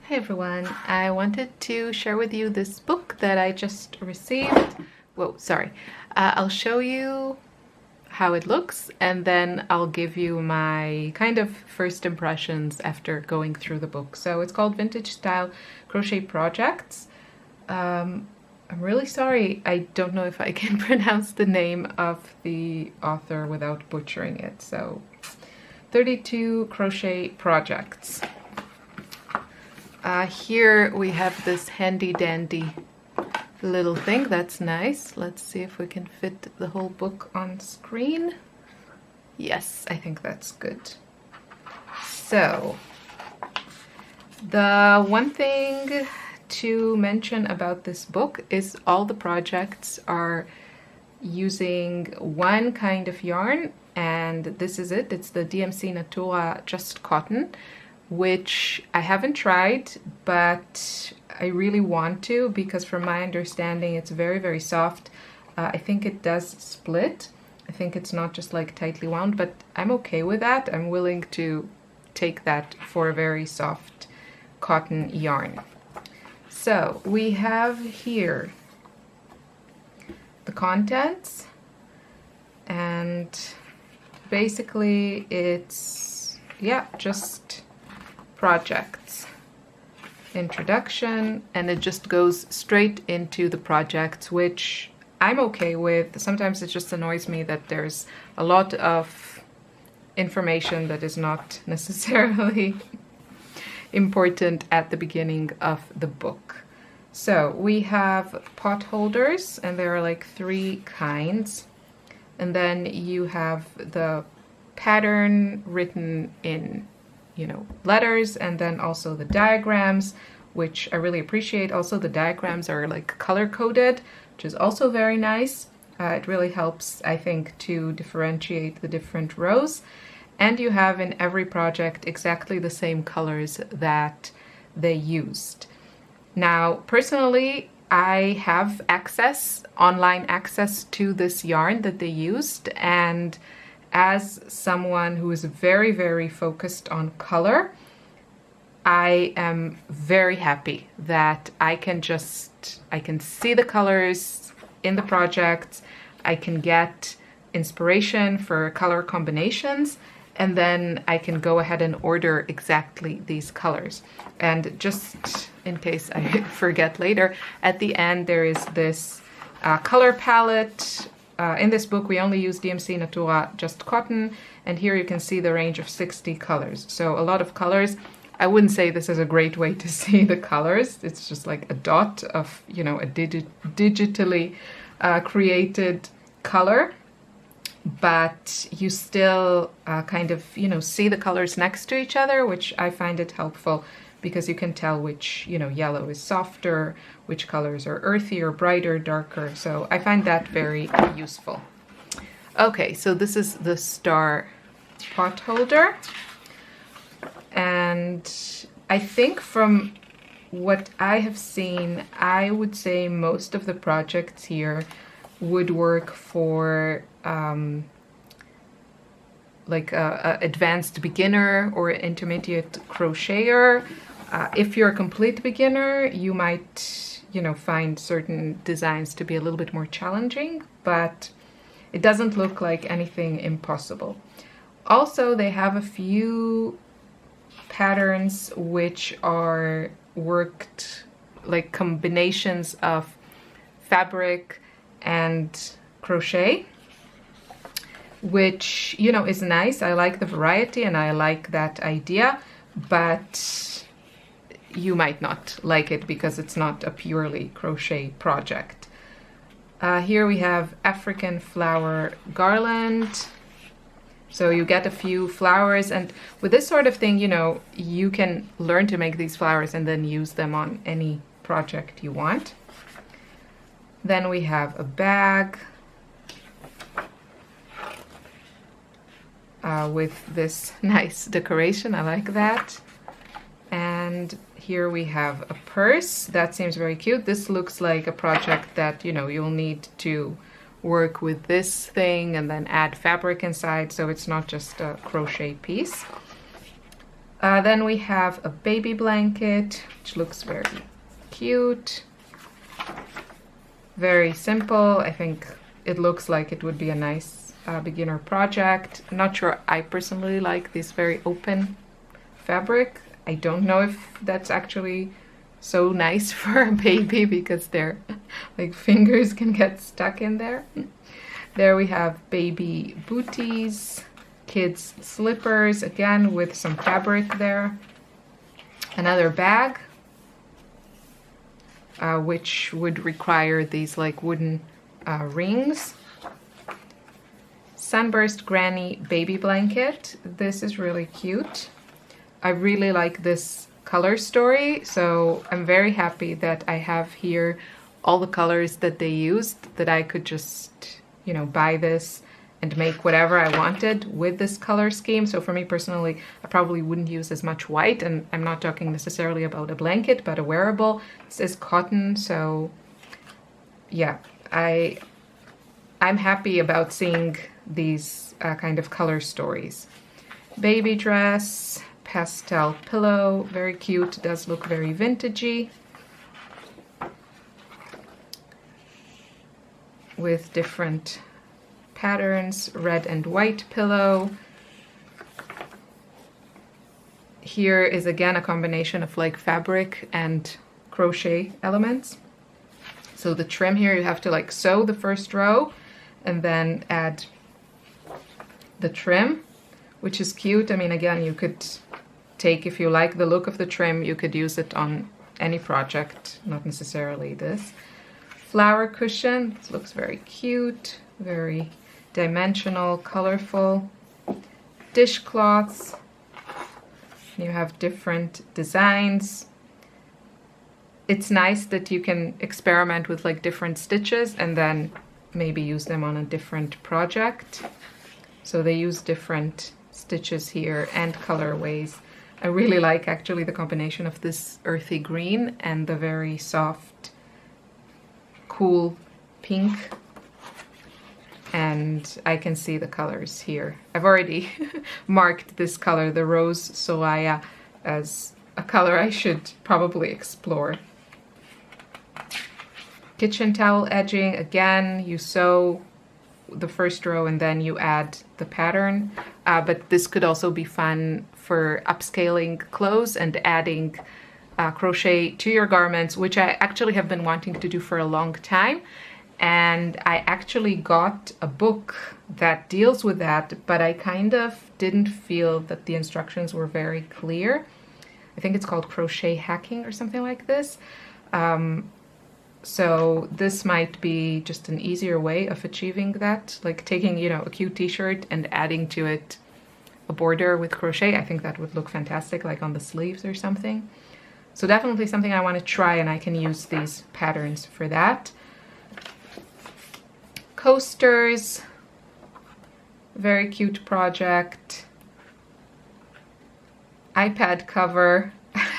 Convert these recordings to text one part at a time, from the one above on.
Hi everyone, I wanted to share with you this book that I just received. Whoa, sorry. I'll show you how it looks and then I'll give you my kind of first impressions after going through the book. So it's called Vintage Style Crochet Projects. I'm really sorry, I don't know if I can pronounce the name of the author without butchering it. So 32 Crochet Projects. Here we have this handy dandy little thing. That's nice. Let's see if we can fit the whole book on screen. Yes, I think that's good. So the one thing to mention about this book is all the projects are using one kind of yarn, and this is it. It's the DMC Natura Just Cotton, which I haven't tried, but I really want to, because from my understanding it's very, very soft. I think it does split. I think it's not just like tightly wound, but I'm okay with that. I'm willing to take that for a very soft cotton yarn. So we have here the contents, and basically it's, yeah, just projects, introduction, and it just goes straight into the projects, which I'm okay with. Sometimes it just annoys me that there's a lot of information that is not necessarily important at the beginning of the book. So we have pot holders, and there are like 3 kinds, and then you have the pattern written in, you know, letters, and then also the diagrams, which I really appreciate. Also the diagrams are like color coded, which is also very nice. It really helps, I think, to differentiate the different rows. And you have in every project exactly the same colors that they used. Now, personally, I have access, online access to this yarn that they used, and as someone who is very, very focused on color, I am very happy that I can see the colors in the project, I can get inspiration for color combinations, and then I can go ahead and order exactly these colors. And just in case I forget later, at the end there is this color palette. In this book we only use DMC Natura Just Cotton, and here you can see the range of 60 colors. So a lot of colors. I wouldn't say this is a great way to see the colors. It's just like a dot of, you know, a digitally created color, but you still kind of, you know, see the colors next to each other, which I find it helpful, because you can tell which, you know, yellow is softer, which colors are earthier, brighter, darker. So I find that very useful. Okay, so this is the star pot holder. And I think from what I have seen, I would say most of the projects here would work for like a advanced beginner or intermediate crocheter. If you're a complete beginner, you might, you know, find certain designs to be a little bit more challenging, but it doesn't look like anything impossible. Also, they have a few patterns which are worked like combinations of fabric and crochet, which, you know, is nice. I like the variety and I like that idea, but you might not like it because it's not a purely crochet project. Here we have African flower garland. So you get a few flowers, and with this sort of thing, you know, you can learn to make these flowers and then use them on any project you want. Then we have a bag with this nice decoration. I like that. And here we have a purse. That seems very cute. This looks like a project that, you know, you'll need to work with this thing and then add fabric inside, so it's not just a crochet piece. Then we have a baby blanket, which looks very cute. Very simple. I think it looks like it would be a nice beginner project. Not sure I personally like this very open fabric. I don't know if that's actually so nice for a baby because their like fingers can get stuck in there. There we have baby booties, kids slippers, again with some fabric there. Another bag, which would require these like wooden rings. Sunburst Granny baby blanket. This is really cute. I really like this color story, so I'm very happy that I have here all the colors that they used, that I could just, you know, buy this and make whatever I wanted with this color scheme. So for me personally, I probably wouldn't use as much white, and I'm not talking necessarily about a blanket, but a wearable. This is cotton, so yeah, I'm happy about seeing these kind of color stories. Baby dress, pastel pillow, very cute, does look very vintagey, with different patterns, red and white pillow. Here is again a combination of like fabric and crochet elements. So the trim here, you have to like sew the first row and then add the trim, which is cute. I mean, again, you could take, if you like the look of the trim, you could use it on any project, not necessarily this. Flower cushion, this looks very cute, very dimensional, colorful. Dishcloths, you have different designs. It's nice that you can experiment with like different stitches and then maybe use them on a different project. So they use different stitches here and colorways. I really like actually the combination of this earthy green and the very soft, cool pink. And I can see the colors here. I've already marked this color, the Rose Solaya, as a color I should probably explore. Kitchen towel edging, again, you sew the first row and then you add the pattern. But this could also be fun for upscaling clothes and adding crochet to your garments, which I actually have been wanting to do for a long time. And I actually got a book that deals with that, but I kind of didn't feel that the instructions were very clear. I think it's called Crochet Hacking or something like this. So this might be just an easier way of achieving that, like taking, you know, a cute t-shirt and adding to it a border with crochet. I think that would look fantastic, like on the sleeves or something. So definitely something I want to try, and I can use these patterns for that. Coasters, very cute project. iPad cover.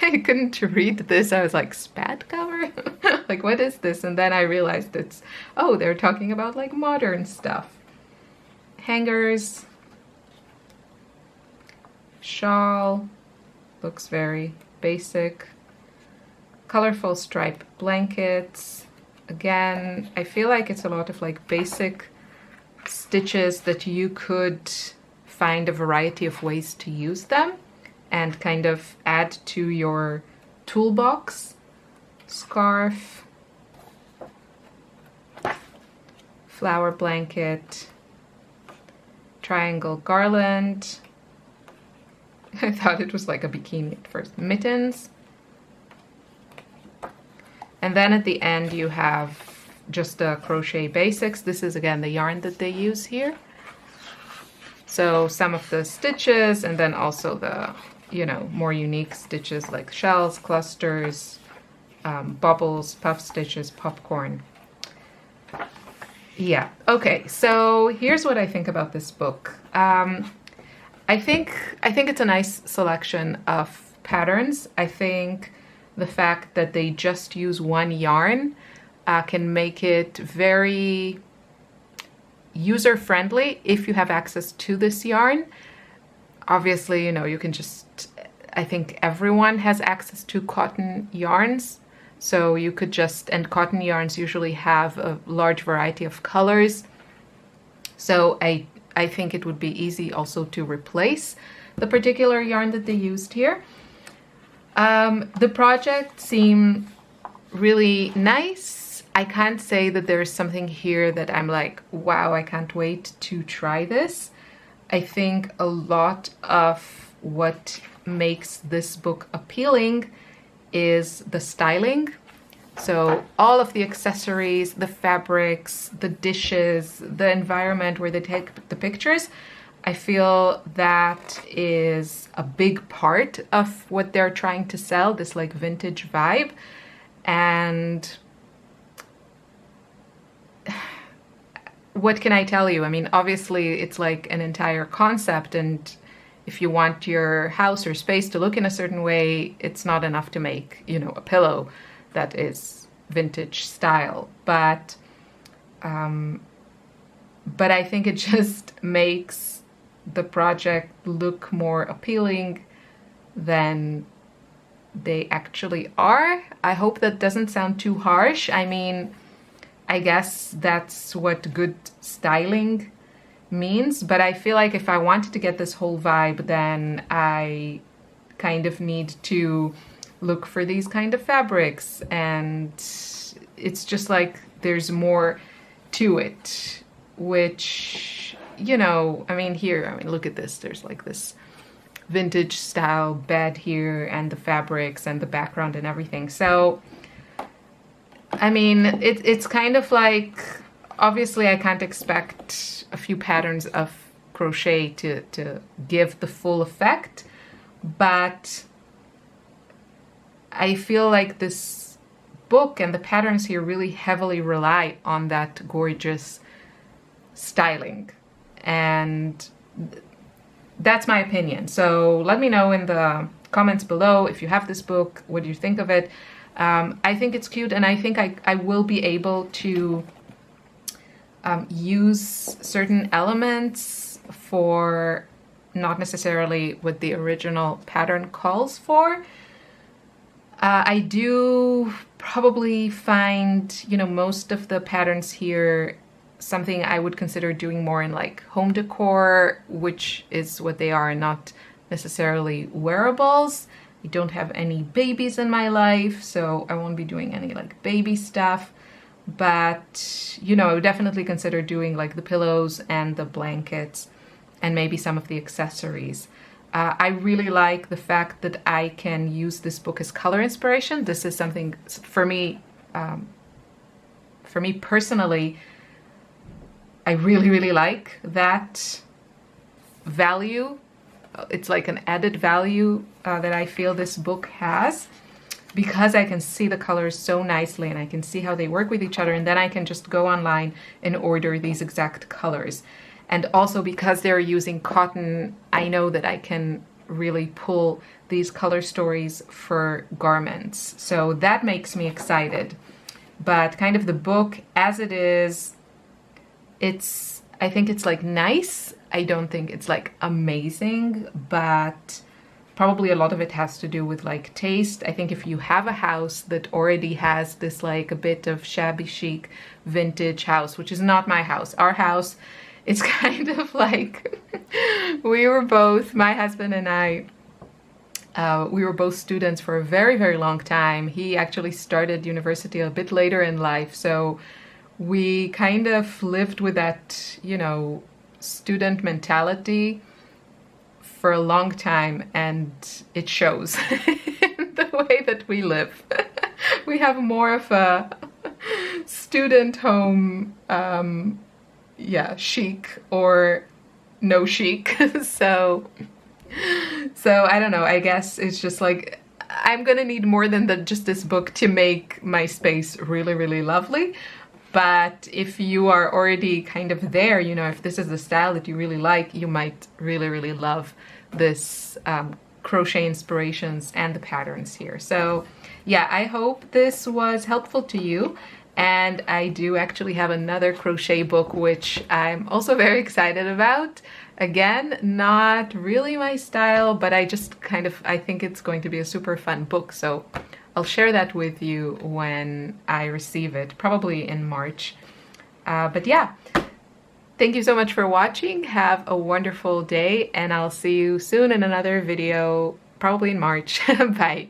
I couldn't read this. I was like, SPAD cover? Like, what is this? And then I realized it's, oh, they're talking about like modern stuff. Hangers. Shawl. Looks very basic. Colorful stripe blankets. Again, I feel like it's a lot of like basic stitches that you could find a variety of ways to use them and kind of add to your toolbox. Scarf, flower blanket, triangle garland. I thought it was like a bikini at first. Mittens. And then at the end you have just the Crochet Basics. This is again the yarn that they use here. So some of the stitches and then also the, you know, more unique stitches like shells, clusters, bubbles, puff stitches, popcorn. Yeah, okay, so here's what I think about this book. I think it's a nice selection of patterns. I think the fact that they just use one yarn can make it very user-friendly if you have access to this yarn. Obviously, you know, you can just I think everyone has access to cotton yarns. So you could just, and cotton yarns usually have a large variety of colors. So I think it would be easy also to replace the particular yarn that they used here. The project seemed really nice. I can't say that there's something here that I'm like, wow, I can't wait to try this. I think a lot of what makes this book appealing is the styling. So all of the accessories, the fabrics, the dishes, the environment where they take the pictures, I feel that is a big part of what they're trying to sell, this like vintage vibe. And what can I tell you? I mean, obviously it's like an entire concept, and if you want your house or space to look in a certain way, it's not enough to make, you know, a pillow that is vintage style. But I think it just makes the project look more appealing than they actually are. I hope that doesn't sound too harsh. I mean, I guess that's what good styling means, but I feel like if I wanted to get this whole vibe, then I kind of need to look for these kind of fabrics, and it's just like there's more to it, which, you know, I mean, here, I mean, look at this, there's like this vintage style bed here, and the fabrics and the background and everything. So I mean, it's kind of like, obviously I can't expect a few patterns of crochet to give the full effect, but I feel like this book and the patterns here really heavily rely on that gorgeous styling, and that's my opinion. So let me know in the comments below if you have this book, what do you think of it? I think it's cute, and I think I will be able to use certain elements for not necessarily what the original pattern calls for. I do probably find, you know, most of the patterns here something I would consider doing more in like home decor, which is what they are, not necessarily wearables. I don't have any babies in my life, so I won't be doing any like baby stuff. But, you know, I would definitely consider doing like the pillows and the blankets and maybe some of the accessories. I really like the fact that I can use this book as color inspiration. This is something for me personally, I really, really like that value. It's like an added value that I feel this book has, because I can see the colors so nicely and I can see how they work with each other, and then I can just go online and order these exact colors. And also because they're using cotton, I know that I can really pull these color stories for garments. So that makes me excited. But kind of the book as it is, I think it's like nice. I don't think it's like amazing, but probably a lot of it has to do with like taste. I think if you have a house that already has this like a bit of shabby chic vintage house, which is not my house. Our house, it's kind of like we were both, my husband and I, we were both students for a very, very long time. He actually started university a bit later in life, so we kind of lived with that, you know, student mentality for a long time, and it shows in the way that we live. We have more of a student home, chic or no chic. so I don't know, I guess it's just like I'm gonna need more than just this book to make my space really, really lovely. But if you are already kind of there, you know, if this is the style that you really like, you might really, really love this crochet inspirations and the patterns here. So yeah, I hope this was helpful to you. And I do actually have another crochet book, which I'm also very excited about. Again, not really my style, but I think it's going to be a super fun book. So I'll share that with you when I receive it, probably in March. But yeah, thank you so much for watching. Have a wonderful day, and I'll see you soon in another video, probably in March. Bye.